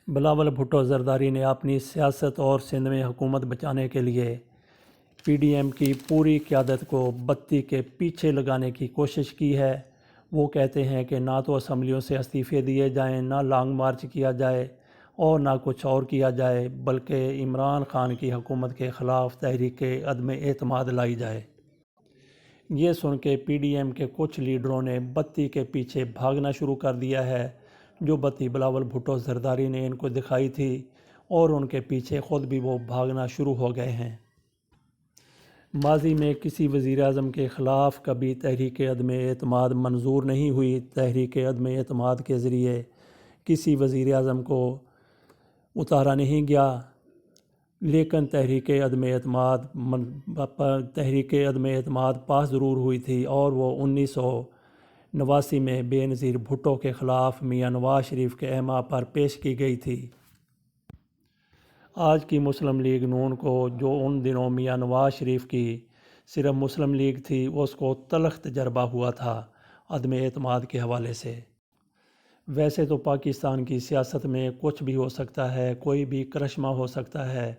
بلاول بھٹو زرداری نے اپنی سیاست اور سندھ میں حکومت بچانے کے لیے پی ڈی ایم کی پوری قیادت کو بتی کے پیچھے لگانے کی کوشش کی ہے۔ وہ کہتے ہیں کہ نہ تو اسمبلیوں سے استعفے دیے جائیں، نہ لانگ مارچ کیا جائے اور نہ کچھ اور کیا جائے، بلکہ عمران خان کی حکومت کے خلاف تحریک عدم اعتماد لائی جائے۔ یہ سن کے پی ڈی ایم کے کچھ لیڈروں نے بتی کے پیچھے بھاگنا شروع کر دیا ہے، جو بتی بلاول بھٹو زرداری نے ان کو دکھائی تھی، اور ان کے پیچھے خود بھی وہ بھاگنا شروع ہو گئے ہیں۔ ماضی میں کسی وزیر اعظم کے خلاف کبھی تحریک عدم اعتماد منظور نہیں ہوئی۔ تحریک عدم اعتماد کے ذریعے کسی وزیر اعظم کو اتارا نہیں گیا، لیکن تحریک عدم اعتماد پاس ضرور ہوئی تھی، اور وہ 1989 میں بے نظیر بھٹو کے خلاف میاں نواز شریف کے احما پر پیش کی گئی تھی۔ آج کی مسلم لیگ نون کو، جو ان دنوں میاں نواز شریف کی صرف مسلم لیگ تھی، اس کو تلخ تجربہ ہوا تھا عدم اعتماد کے حوالے سے۔ ویسے تو پاکستان کی سیاست میں کچھ بھی ہو سکتا ہے، کوئی بھی کرشمہ ہو سکتا ہے،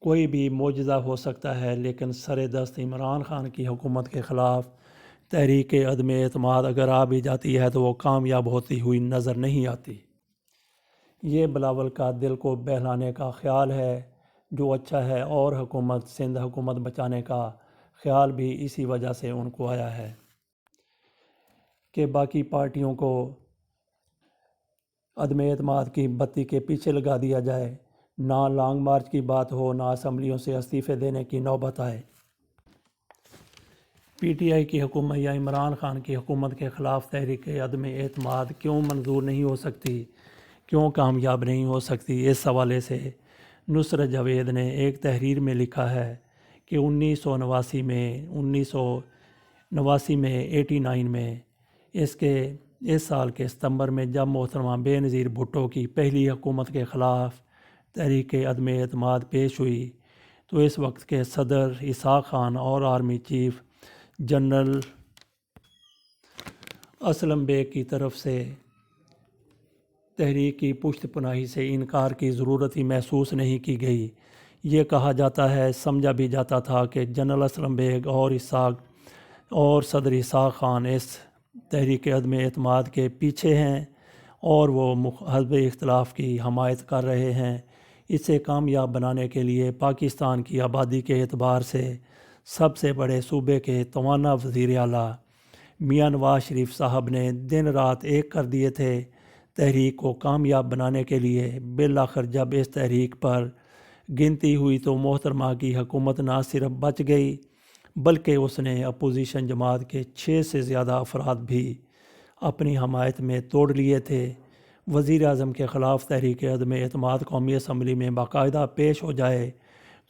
کوئی بھی معجزہ ہو سکتا ہے، لیکن سر دست عمران خان کی حکومت کے خلاف تحریک عدم اعتماد اگر آ بھی جاتی ہے تو وہ کامیاب ہوتی ہوئی نظر نہیں آتی۔ یہ بلاول کا دل کو بہلانے کا خیال ہے جو اچھا ہے، اور سندھ حکومت بچانے کا خیال بھی اسی وجہ سے ان کو آیا ہے کہ باقی پارٹیوں کو عدم اعتماد کی بتی کے پیچھے لگا دیا جائے، نہ لانگ مارچ کی بات ہو، نہ اسمبلیوں سے استعفے دینے کی نوبت آئے۔ پی ٹی آئی کی حکومت یا عمران خان کی حکومت کے خلاف تحریک عدم اعتماد کیوں منظور نہیں ہو سکتی، کیوں کامیاب نہیں ہو سکتی؟ اس حوالے سے نصرت جاوید نے ایک تحریر میں لکھا ہے کہ 1989 میں اس سال کے ستمبر میں جب محترمہ بے نظیر بھٹو کی پہلی حکومت کے خلاف تحریک عدم اعتماد پیش ہوئی تو اس وقت کے صدر اسحاق خان اور army chief general Aslam Beg کی طرف سے تحریک کی پشت پناہی سے انکار کی ضرورت ہی محسوس نہیں کی گئی۔ یہ کہا جاتا ہے، سمجھا بھی جاتا تھا کہ جنرل اسلم بیگ اور صدر اسحاق خان اس تحریک عدم اعتماد کے پیچھے ہیں، اور وہ حزب اختلاف کی حمایت کر رہے ہیں۔ اسے کامیاب بنانے کے لیے پاکستان کی آبادی کے اعتبار سے سب سے بڑے صوبے کے توانا وزیر اعلیٰ میاں نواز شریف صاحب نے دن رات ایک کر دیے تھے تحریک کو کامیاب بنانے کے لیے۔ بالآخر جب اس تحریک پر گنتی ہوئی تو محترمہ کی حکومت نہ صرف بچ گئی، بلکہ اس نے اپوزیشن جماعت کے 6 سے زیادہ افراد بھی اپنی حمایت میں توڑ لیے تھے۔ وزیر اعظم کے خلاف تحریک عدم اعتماد قومی اسمبلی میں باقاعدہ پیش ہو جائے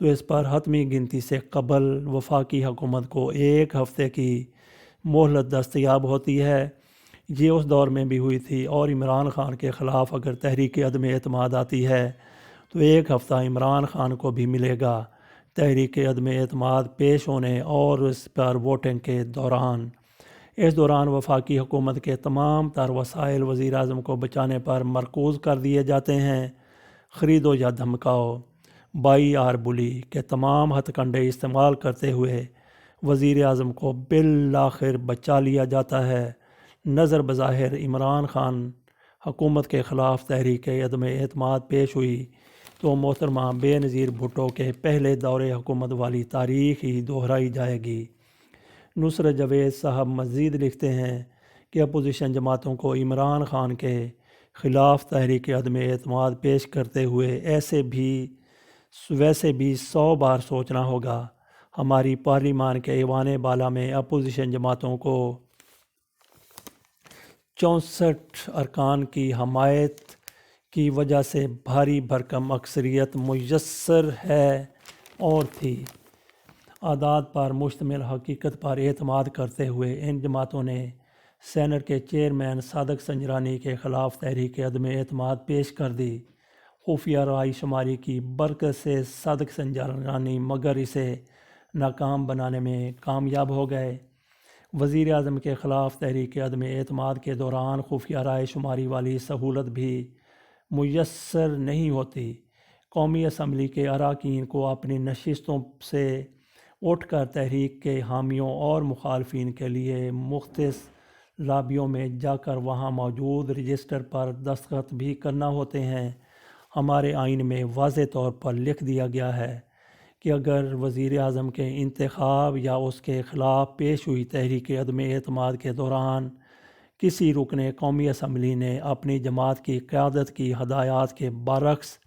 تو اس پر حتمی گنتی سے قبل وفاقی حکومت کو 1 ہفتے کی مہلت دستیاب ہوتی ہے۔ یہ اس دور میں بھی ہوئی تھی، اور عمران خان کے خلاف اگر تحریک عدم اعتماد آتی ہے تو 1 ہفتہ عمران خان کو بھی ملے گا تحریک عدم اعتماد پیش ہونے اور اس پر ووٹنگ کے دوران۔ اس دوران وفاقی حکومت کے تمام تر وسائل وزیر اعظم کو بچانے پر مرکوز کر دیے جاتے ہیں۔ خریدو یا دھمکاؤ، بائی آر بلی کے تمام ہتھ کنڈے استعمال کرتے ہوئے وزیر اعظم کو بالآخر بچا لیا جاتا ہے۔ نظر بظاہر عمران خان حکومت کے خلاف تحریک عدم اعتماد پیش ہوئی تو محترمہ بے نظیر بھٹو کے پہلے دور حکومت والی تاریخ ہی دہرائی جائے گی۔ نصرت جاوید صاحب مزید لکھتے ہیں کہ اپوزیشن جماعتوں کو عمران خان کے خلاف تحریک عدم اعتماد پیش کرتے ہوئے ویسے بھی 100 بار سوچنا ہوگا۔ ہماری پارلیمان کے ایوان بالا میں اپوزیشن جماعتوں کو 64 ارکان کی حمایت کی وجہ سے بھاری بھرکم اکثریت میسر ہے اور تھی۔ اعداد پر مشتمل حقیقت پر اعتماد کرتے ہوئے ان جماعتوں نے سینٹ کے چیئرمین صادق سنجرانی کے خلاف تحریک عدم اعتماد پیش کر دی۔ خفیہ رائے شماری کی برکت سے صادق سنجرانی مگر اسے ناکام بنانے میں کامیاب ہو گئے۔ وزیر اعظم کے خلاف تحریک عدم اعتماد کے دوران خفیہ رائے شماری والی سہولت بھی میسر نہیں ہوتی۔ قومی اسمبلی کے اراکین کو اپنی نشستوں سے اٹھ کر تحریک کے حامیوں اور مخالفین کے لیے مختص لابیوں میں جا کر وہاں موجود رجسٹر پر دستخط بھی کرنا ہوتے ہیں۔ ہمارے آئین میں واضح طور پر لکھ دیا گیا ہے کہ اگر وزیر اعظم کے انتخاب یا اس کے خلاف پیش ہوئی تحریک عدم اعتماد کے دوران کسی رکن قومی اسمبلی نے اپنی جماعت کی قیادت کی ہدایات کے برعکس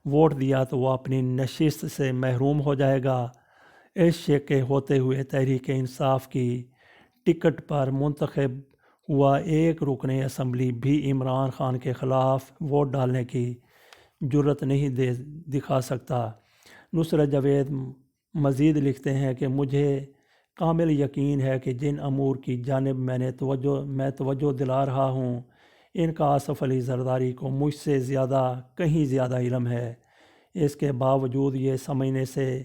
ووٹ دیا تو وہ اپنی نشست سے محروم ہو جائے گا۔ اس شک کے ہوتے ہوئے تحریک انصاف کی ٹکٹ پر منتخب ہوا ایک رکن اسمبلی بھی عمران خان کے خلاف ووٹ ڈالنے کی جرت نہیں دکھا سکتا۔ نصرت جاوید مزید لکھتے ہیں کہ مجھے کامل یقین ہے کہ جن امور کی جانب میں توجہ دلا رہا ہوں ان کا آصف علی زرداری کو مجھ سے کہیں زیادہ علم ہے۔ اس کے باوجود یہ سمجھنے سے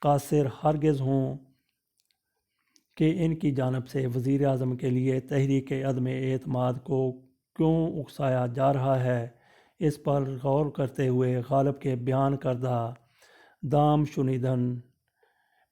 قاصر ہرگز ہوں کہ ان کی جانب سے وزیر اعظم کے لیے تحریک عدم اعتماد کو کیوں اکسایا جا رہا ہے۔ اس پر غور کرتے ہوئے غالب کے بیان کردہ دام شنیدن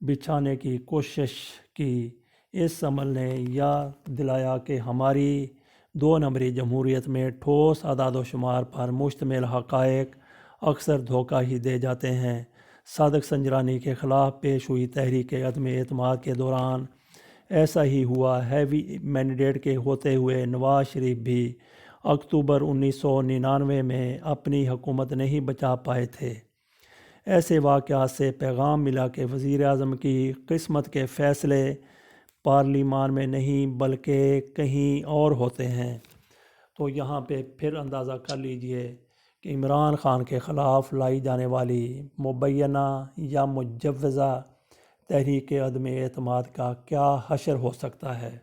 بچھانے کی کوشش کی۔ اس عمل نے یاد دلایا کہ ہماری 2 نمبری جمہوریت میں ٹھوس اعداد و شمار پر مشتمل حقائق اکثر دھوکہ ہی دے جاتے ہیں۔ صادق سنجرانی کے خلاف پیش ہوئی تحریک عدم اعتماد کے دوران ایسا ہی ہوا۔ ہیوی مینڈیٹ کے ہوتے ہوئے نواز شریف بھی اکتوبر 1999 میں اپنی حکومت نہیں بچا پائے تھے۔ ایسے واقعات سے پیغام ملا کہ وزیر اعظم کی قسمت کے فیصلے پارلیمان میں نہیں بلکہ کہیں اور ہوتے ہیں۔ تو یہاں پہ پھر اندازہ کر لیجئے کہ عمران خان کے خلاف لائی جانے والی مبینہ یا مجوزہ تحریک عدم اعتماد کا کیا حشر ہو سکتا ہے۔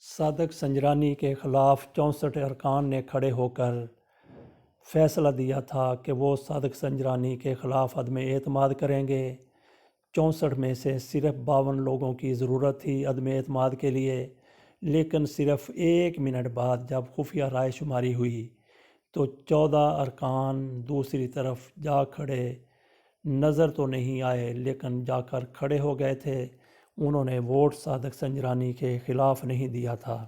صادق سنجرانی کے خلاف 64 ارکان نے کھڑے ہو کر فیصلہ دیا تھا کہ وہ صادق سنجرانی کے خلاف عدم اعتماد کریں گے۔ 64 میں سے صرف 52 لوگوں کی ضرورت تھی عدم اعتماد کے لیے، لیکن صرف 1 منٹ بعد جب خفیہ رائے شماری ہوئی تو 14 ارکان دوسری طرف جا کھڑے نظر تو نہیں آئے لیکن جا کر کھڑے ہو گئے تھے۔ انہوں نے ووٹ صادق سنجرانی کے خلاف نہیں دیا تھا۔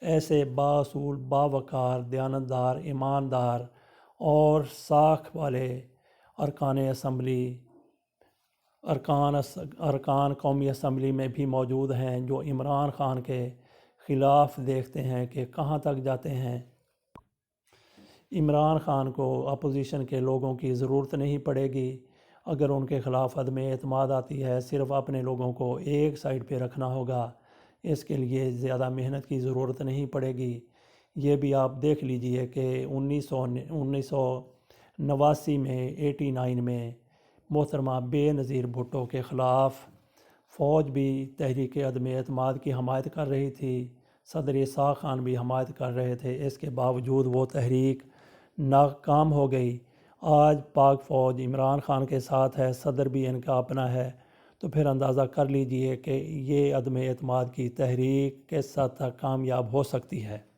ایسے بااصول، باوقار، دیانتدار، ایماندار اور ساکھ والے ارکان قومی اسمبلی میں بھی موجود ہیں جو عمران خان کے خلاف دیکھتے ہیں کہ کہاں تک جاتے ہیں۔ عمران خان کو اپوزیشن کے لوگوں کی ضرورت نہیں پڑے گی۔ اگر ان کے خلاف عدم اعتماد آتی ہے صرف اپنے لوگوں کو ایک سائڈ پہ رکھنا ہوگا۔ اس کے لیے زیادہ محنت کی ضرورت نہیں پڑے گی۔ یہ بھی آپ دیکھ لیجئے کہ 1989 میں 89 میں محترمہ بے نظیر بھٹو کے خلاف فوج بھی تحریک عدم اعتماد کی حمایت کر رہی تھی، صدر اسحاق خان بھی حمایت کر رہے تھے، اس کے باوجود وہ تحریک ناکام ہو گئی۔ آج پاک فوج عمران خان کے ساتھ ہے، صدر بھی ان کا اپنا ہے، تو پھر اندازہ کر لیجئے کہ یہ عدم اعتماد کی تحریک کس حد تک کامیاب ہو سکتی ہے۔